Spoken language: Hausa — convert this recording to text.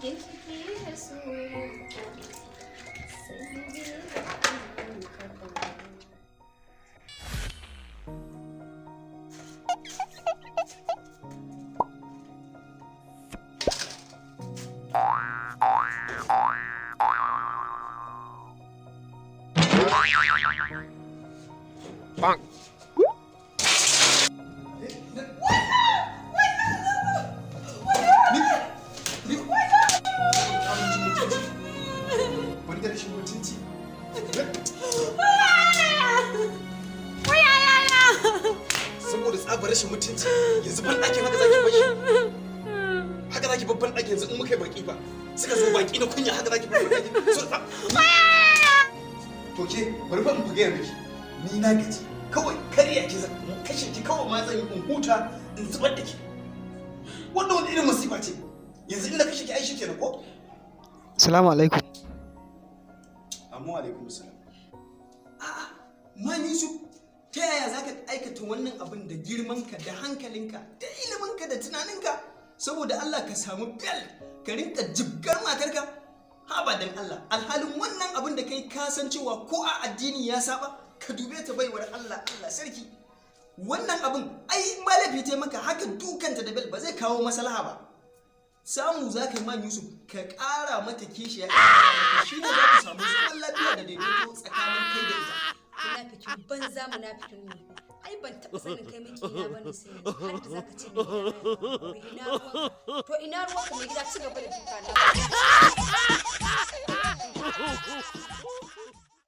Bonk. Saboda tsabar rashin mutunci yanzu ban ɗakin haka zaki bashi haka zaki babban ɗakin yanzu in muka yi baki ba suka zo baki na kunya haka zaki babban ɗakin so fa to ke bari fa in buga miki ni na gaji kawai kariya ki zan kashe ki kawai ma zan yi in huta in zubar da ki wannan wani irin masifa ce yanzu inda kashe ki ai shi kenan ko Assalamu alaikum. Amma alaikum salam. A'a, man Yusuf, ta yaya za ka aikata wannan abin da girmanka da hankalinka da iliminka da tunaninka saboda Allah ka samu bel ka rinka jibgar matarka? Haba dan Allah, alhalin wannan abin da kai ka san cewa ko a addini ya saba ka dube ta baiwar Allah Allah sarki. Wannan abin ai ba laifi ta maka haka dukanta da bel ba zai kawo maslaha ba. Samu za ka yi man Yusuf ka ƙara mata kishiya shi ne za ka samu zaman lafiya da daidaito tsakanin kai da ita. Munafikin banza munafikin ne. Ai ban taɓa sanin kai miki ina bane sai yanzu har da zaka ce ina ruwa. To ina ruwa ka mai gida ci gaba da duka na.